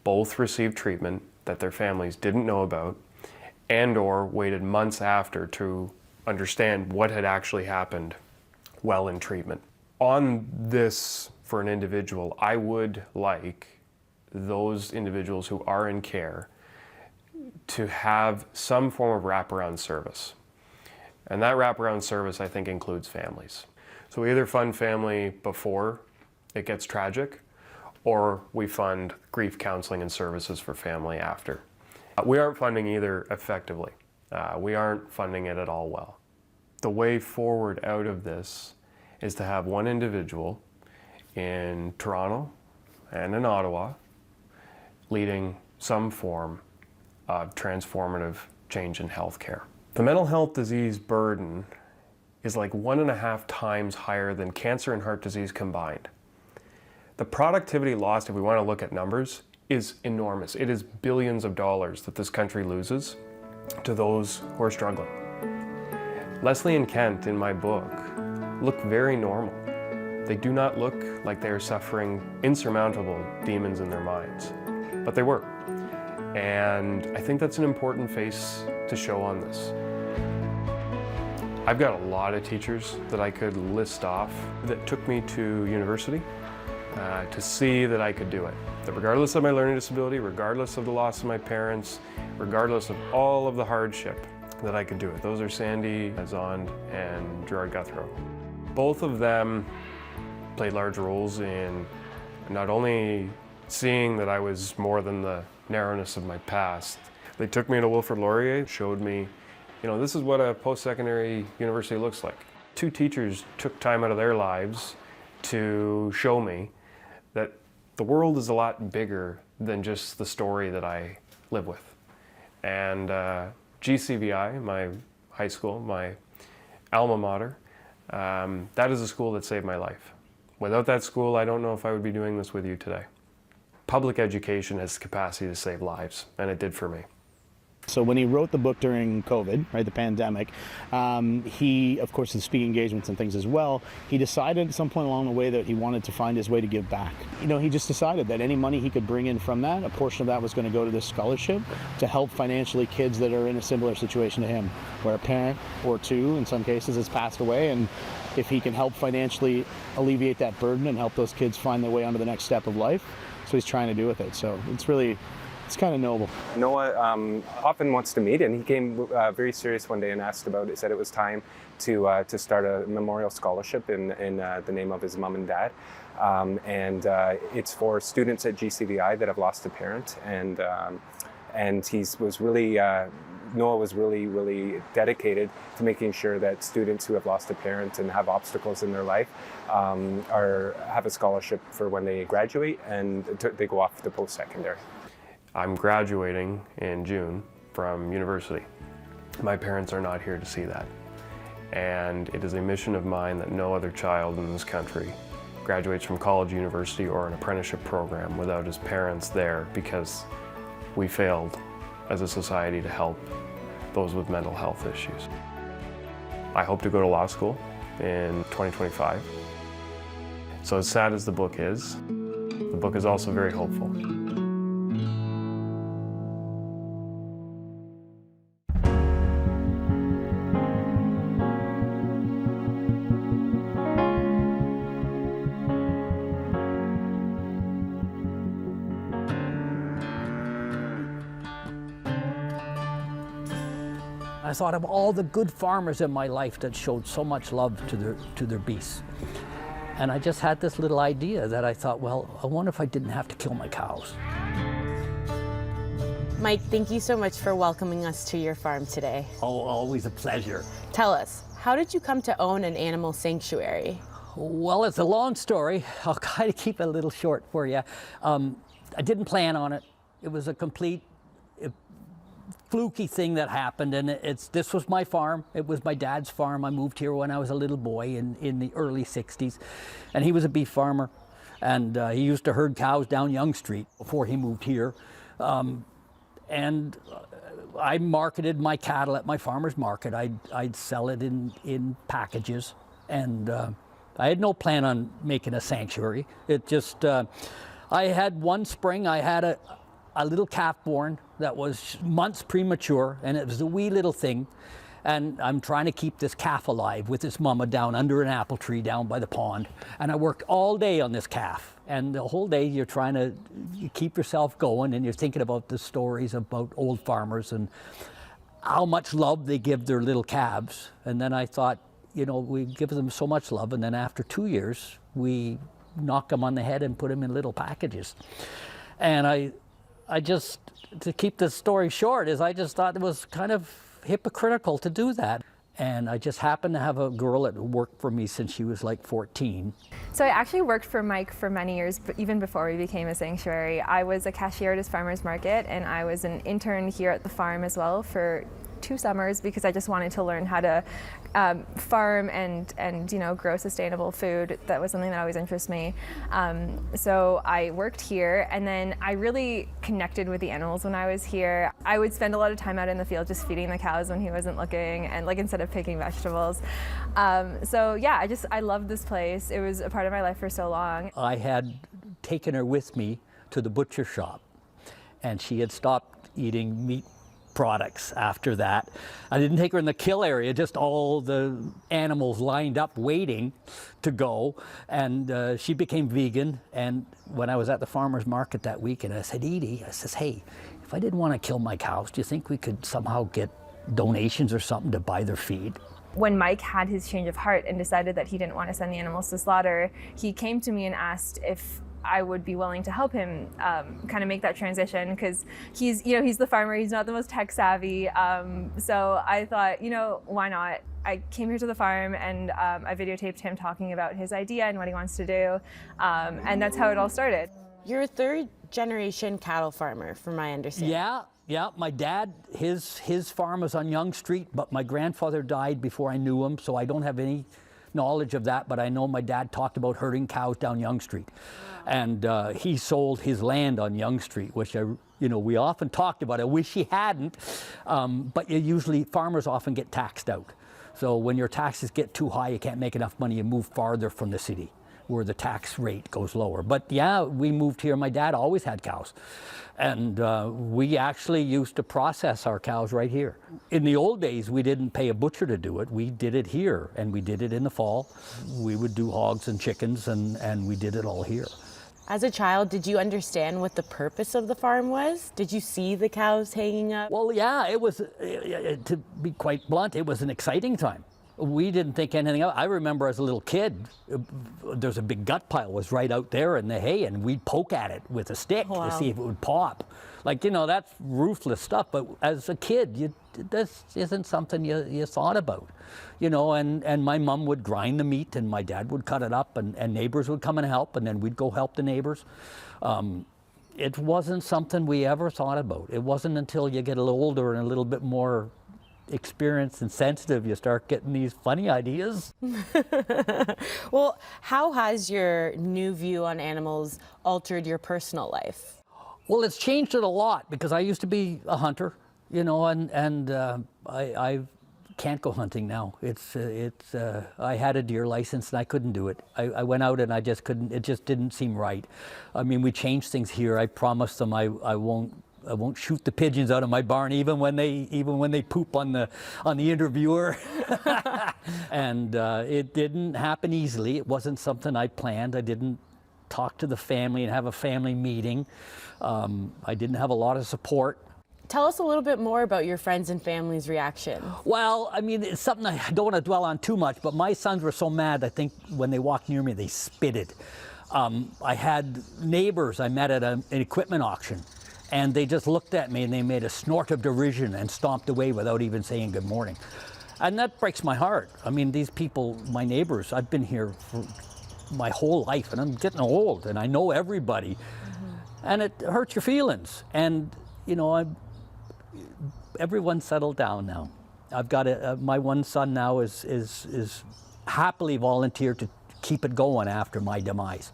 Both received treatment that their families didn't know about and or waited months after to understand what had actually happened while in treatment. On this, for an individual, I would like those individuals who are in care to have some form of wraparound service. And that wraparound service, I think, includes families. So we either fund family before it gets tragic, or we fund grief counseling and services for family after. We aren't funding either effectively. We aren't funding it at all well. The way forward out of this is to have one individual in Toronto and in Ottawa leading some form of transformative change in healthcare. The mental health disease burden is like 1.5 times higher than cancer and heart disease combined. The productivity lost, if we want to look at numbers, is enormous. It is billions of dollars that this country loses to those who are struggling. Leslie and Kent, in my book, look very normal. They do not look like they are suffering insurmountable demons in their minds, but they were. And I think that's an important face to show on this. I've got a lot of teachers that I could list off that took me to university to see that I could do it. That regardless of my learning disability, regardless of the loss of my parents, regardless of all of the hardship, that I could do it. Those are Sandy Zond and Gerard Guthrow. Both of them played large roles in not only seeing that I was more than the narrowness of my past. They took me to Wilfrid Laurier, showed me, this is what a post-secondary university looks like. Two teachers took time out of their lives to show me that the world is a lot bigger than just the story that I live with. And GCVI, my high school, my alma mater, that is a school that saved my life. Without that school, I don't know if I would be doing this with you today. Public education has the capacity to save lives, and it did for me. So when he wrote the book during COVID, right, the pandemic, he, of course, in speaking engagements and things as well, he decided at some point along the way that he wanted to find his way to give back. He just decided that any money he could bring in from that, a portion of that was going to go to this scholarship to help financially kids that are in a similar situation to him, where a parent or two, in some cases, has passed away, and if he can help financially alleviate that burden and help those kids find their way onto the next step of life, that's what he's trying to do with it. So it's kind of noble. Noah often wants to meet, and he came very serious one day and asked about it. Said it was time to start a memorial scholarship in the name of his mom and dad, and it's for students at GCVI that have lost a parent, and Noah was really dedicated to making sure that students who have lost a parent and have obstacles in their life have a scholarship for when they graduate and they go off to post-secondary. I'm graduating in June from university. My parents are not here to see that. And it is a mission of mine that no other child in this country graduates from college, university, or an apprenticeship program without his parents there, because we failed as a society to help those with mental health issues. I hope to go to law school in 2025. So as sad as the book is also very hopeful. I thought of all the good farmers in my life that showed so much love to their beasts. And I just had this little idea that I thought, well, I wonder if I didn't have to kill my cows. Mike, thank you so much for welcoming us to your farm today. Oh, always a pleasure. Tell us, how did you come to own an animal sanctuary? Well, it's a long story. I'll kind of keep it a little short for you. I didn't plan on it. It was a complete fluky thing that happened, and this was my farm. It was my dad's farm. I moved here when I was a little boy in the early 60s, and he was a beef farmer, and he used to herd cows down Yonge Street before he moved here. And I marketed my cattle at my farmer's market. I'd sell it in packages, and I had no plan on making a sanctuary. It just, I had one spring, I had a little calf born that was months premature, and it was a wee little thing. And I'm trying to keep this calf alive with its mama down under an apple tree down by the pond. And I worked all day on this calf. And the whole day you're trying to keep yourself going, and you're thinking about the stories about old farmers and how much love they give their little calves. And then I thought, we give them so much love, and then after 2 years, we knock them on the head and put them in little packages. And I just, to keep the story short, I just thought it was kind of hypocritical to do that. And I just happened to have a girl that worked for me since she was like 14. So I actually worked for Mike for many years, but even before we became a sanctuary. I was a cashier at his farmer's market, and I was an intern here at the farm as well for 2 summers because I just wanted to learn how to farm and grow sustainable food. That was something that always interests me. So I worked here, and then I really connected with the animals when I was here. I would spend a lot of time out in the field just feeding the cows when he wasn't looking, and instead of picking vegetables. So yeah, I loved this place. It was a part of my life for so long. I had taken her with me to the butcher shop, and she had stopped eating meat products after that. I didn't take her in the kill area, just all the animals lined up waiting to go. And she became vegan. And when I was at the farmer's market that weekend, I said, Edie, I says, hey, if I didn't want to kill my cows, do you think we could somehow get donations or something to buy their feed? When Mike had his change of heart and decided that he didn't want to send the animals to slaughter, he came to me and asked if I would be willing to help him kind of make that transition, because he's the farmer, he's not the most tech savvy. So I thought, why not? I came here to the farm and I videotaped him talking about his idea and what he wants to do. And that's how it all started. You're a third generation cattle farmer, from my understanding. Yeah, my dad, his farm was on Yonge Street, but my grandfather died before I knew him, so I don't have any knowledge of that, but I know my dad talked about herding cows down Yonge Street. And he sold his land on Yonge Street, which we often talked about. I wish he hadn't, but farmers often get taxed out. So when your taxes get too high, you can't make enough money, you move farther from the city where the tax rate goes lower. But yeah, we moved here. My dad always had cows. And we actually used to process our cows right here. In the old days, we didn't pay a butcher to do it. We did it here, and we did it in the fall. We would do hogs and chickens, and we did it all here. As a child, did you understand what the purpose of the farm was? Did you see the cows hanging up? Well, yeah, it was, to be quite blunt, it was an exciting time. We didn't think anything of it. I remember as a little kid, there's a big gut pile was right out there in the hay, and we'd poke at it with a stick to see if it would pop. That's ruthless stuff, but as a kid, this isn't something you thought about. And my mom would grind the meat, and my dad would cut it up, and neighbors would come and help, and then we'd go help the neighbors. It wasn't something we ever thought about. It wasn't until you get a little older and a little bit more experienced and sensitive, you start getting these funny ideas. Well, how has your new view on animals altered your personal life? Well, it's changed it a lot, because I used to be a hunter, and I can't go hunting now. I had a deer license and I couldn't do it. I went out and I just couldn't. It just didn't seem right. I mean, we changed things here. I promised them I won't shoot the pigeons out of my barn, even when they poop on the interviewer. And it didn't happen easily. It wasn't something I planned. I didn't talk to the family and have a family meeting. I didn't have a lot of support. Tell us a little bit more about your friends and family's reaction. Well, I mean, it's something I don't want to dwell on too much, but my sons were so mad, I think when they walked near me, they spitted. I had neighbors I met at an equipment auction, and they just looked at me and they made a snort of derision and stomped away without even saying good morning. And that breaks my heart. I mean, these people, my neighbors, I've been here for my whole life, and I'm getting old, and I know everybody. And it hurts your feelings. And, everyone's settled down now. I've got my one son now is happily volunteered to keep it going after my demise.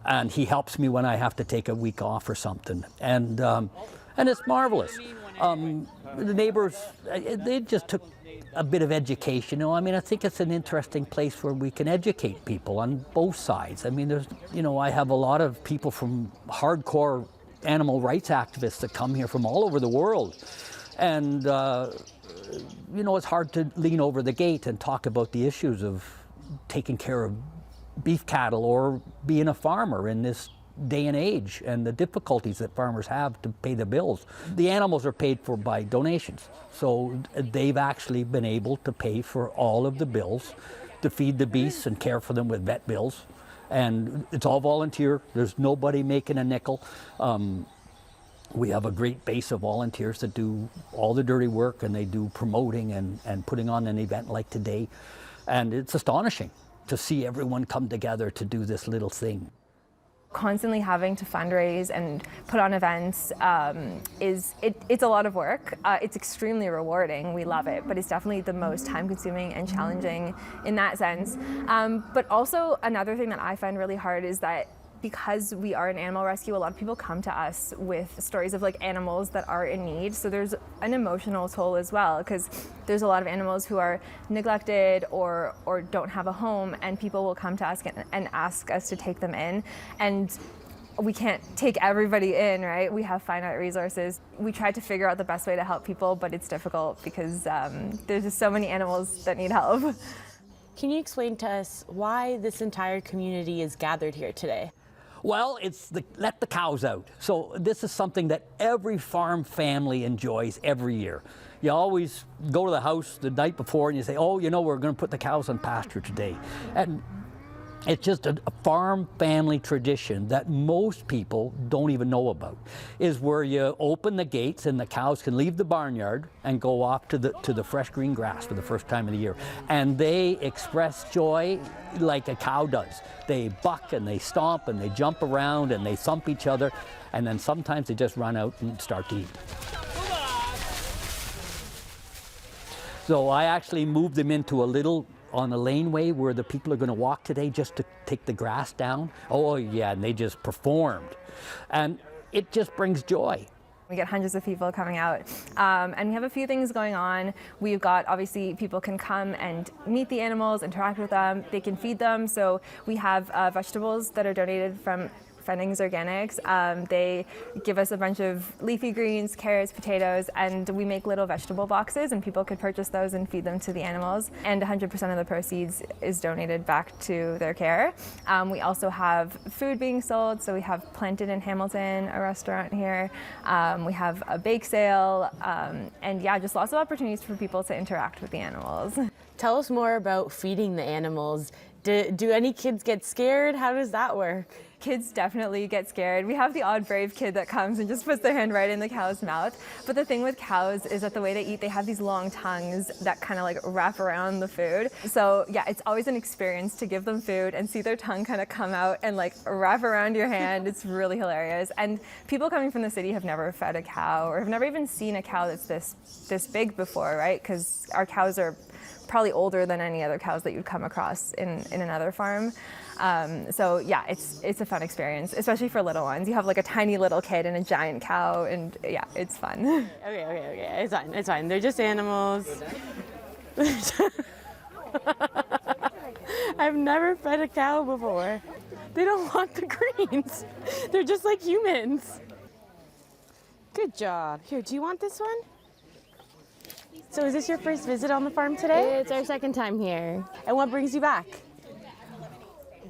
And he helps me when I have to take a week off or something. And it's marvelous. The neighbors, they just took a bit of education. I think it's an interesting place where we can educate people on both sides. I mean, I have a lot of people from hardcore animal rights activists that come here from all over the world. And, it's hard to lean over the gate and talk about the issues of taking care of beef cattle or being a farmer in this day and age, and the difficulties that farmers have to pay the bills. The animals are paid for by donations, so they've actually been able to pay for all of the bills to feed the beasts and care for them with vet bills. And it's all volunteer. There's nobody making a nickel. We have a great base of volunteers that do all the dirty work, and they do promoting and putting on an event like today. And it's astonishing to see everyone come together to do this little thing. Constantly having to fundraise and put on events it's a lot of work. It's extremely rewarding. We love it, but it's definitely the most time-consuming and challenging in that sense. But also another thing that I find really hard is that because we are an animal rescue, a lot of people come to us with stories of animals that are in need. So there's an emotional toll as well, because there's a lot of animals who are neglected or don't have a home, and people will come to us and ask us to take them in. And we can't take everybody in, right? We have finite resources. We try to figure out the best way to help people, but it's difficult because there's just so many animals that need help. Can you explain to us why this entire community is gathered here today? Well, it's let the cows out. So this is something that every farm family enjoys every year. You always go to the house the night before and you say, oh, you know, we're going to put the cows on pasture today. And it's just a farm family tradition that most people don't even know about, is where you open the gates and the cows can leave the barnyard and go off to the fresh green grass for the first time of the year. And they express joy like a cow does. They buck and they stomp and they jump around and they thump each other, and then sometimes they just run out and start to eat. So I actually moved them into on a laneway where the people are going to walk today just to take the grass down. Oh yeah, and they just performed. And it just brings joy. We get hundreds of people coming out, and we have a few things going on. We've got, obviously, people can come and meet the animals, interact with them, they can feed them. So we have vegetables that are donated from Fennings Organics. They give us a bunch of leafy greens, carrots, potatoes, and we make little vegetable boxes, and people could purchase those and feed them to the animals. And 100% of the proceeds is donated back to their care. We also have food being sold, so we have Planted in Hamilton, a restaurant here. We have a bake sale, and yeah, just lots of opportunities for people to interact with the animals. Tell us more about feeding the animals. Do any kids get scared? How does that work? Kids definitely get scared. We have the odd brave kid that comes and just puts their hand right in the cow's mouth. But the thing with cows is that the way they eat, they have these long tongues that kind of like wrap around the food. So yeah, it's always an experience to give them food and see their tongue kind of come out and like wrap around your hand. It's really hilarious. And people coming from the city have never fed a cow or have never even seen a cow that's this big before, right? Because our cows are probably older than any other cows that you'd come across in another farm. So yeah, it's a fun experience, especially for little ones. You have like a tiny little kid and a giant cow, and yeah, it's fun. Okay, it's fine. They're just animals. I've never fed a cow before. They don't want the greens. They're just like humans. Good job. Here, do you want this one? So is this your first visit on the farm today? It's our second time here. And what brings you back?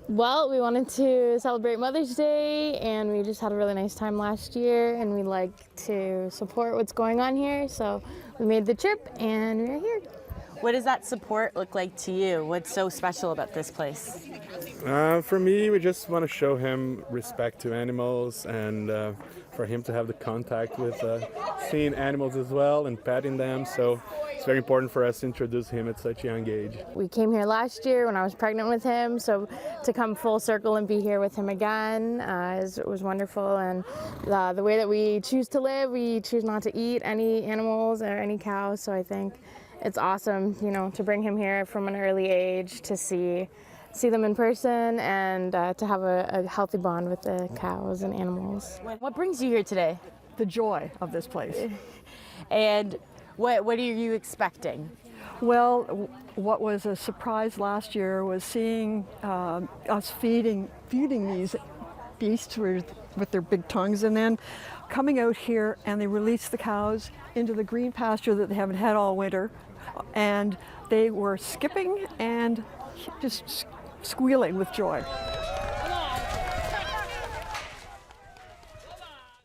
Well, we wanted to celebrate Mother's Day, and we just had a really nice time last year, and we like to support what's going on here, so we made the trip, and we're here. What does that support look like to you? What's so special about this place? For me, we just want to show him respect to animals, and for him to have the contact with seeing animals as well and petting them. So it's very important for us to introduce him at such a young age. We came here last year when I was pregnant with him, so to come full circle and be here with him again was wonderful. And the way that we choose to live, we choose not to eat any animals or any cows, so I think it's awesome, you know, to bring him here from an early age to see them in person and to have a healthy bond with the cows and animals. What brings you here today? The joy of this place. And what are you expecting? Well, what was a surprise last year was seeing us feeding these beasts with their big tongues, and then coming out here and they release the cows into the green pasture that they haven't had all winter, and they were skipping and just squealing with joy.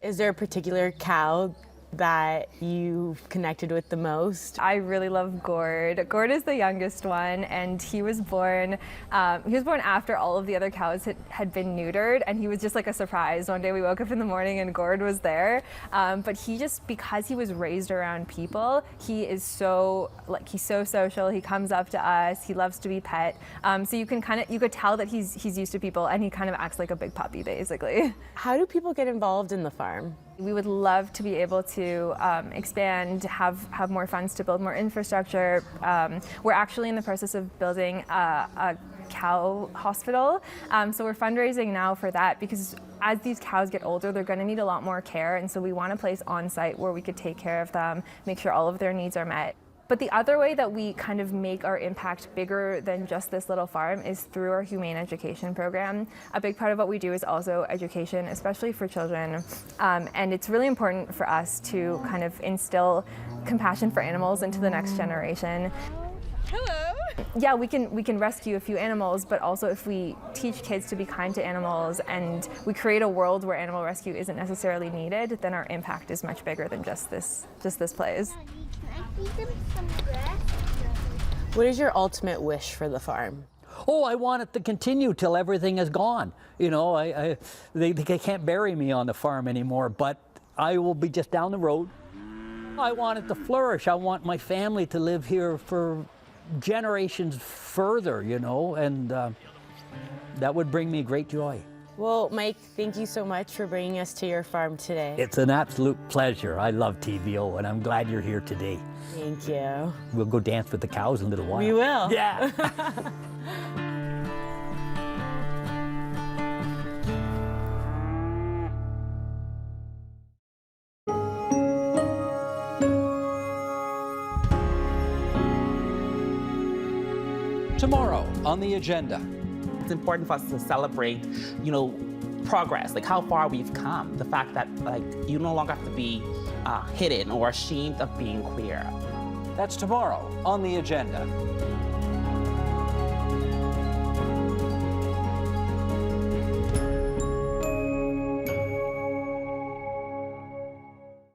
Is there a particular cow that you connected with the most? I really love Gord. Gord is the youngest one, and he was born after all of the other cows had been neutered, and he was just like a surprise. One day we woke up in the morning and Gord was there, but he just, because he was raised around people, he's so social. He comes up to us, he loves to be pet, so you could tell that he's used to people, and he kind of acts like a big puppy basically. How do people get involved in the farm? We would love to be able to expand, have more funds to build more infrastructure. We're actually in the process of building a cow hospital, so we're fundraising now for that, because as these cows get older, they're going to need a lot more care, and so we want a place on site where we could take care of them, make sure all of their needs are met. But the other way that we kind of make our impact bigger than just this little farm is through our humane education program. A big part of what we do is also education, especially for children. And it's really important for us to kind of instill compassion for animals into the next generation. Hello. Yeah, we can rescue a few animals, but also if we teach kids to be kind to animals and we create a world where animal rescue isn't necessarily needed, then our impact is much bigger than just this place. What is your ultimate wish for the farm? Oh, I want it to continue till everything is gone. You know, they can't bury me on the farm anymore, but I will be just down the road. I want it to flourish. I want my family to live here for generations further, you know, and that would bring me great joy. Well, Mike, thank you so much for bringing us to your farm today. It's an absolute pleasure. I love TVO, and I'm glad you're here today. Thank you. We'll go dance with the cows in a little while. We will. Yeah. Tomorrow on the agenda. It's important for us to celebrate, you know, progress, like how far we've come. The fact that, like, you no longer have to be hidden or ashamed of being queer. That's tomorrow on the agenda.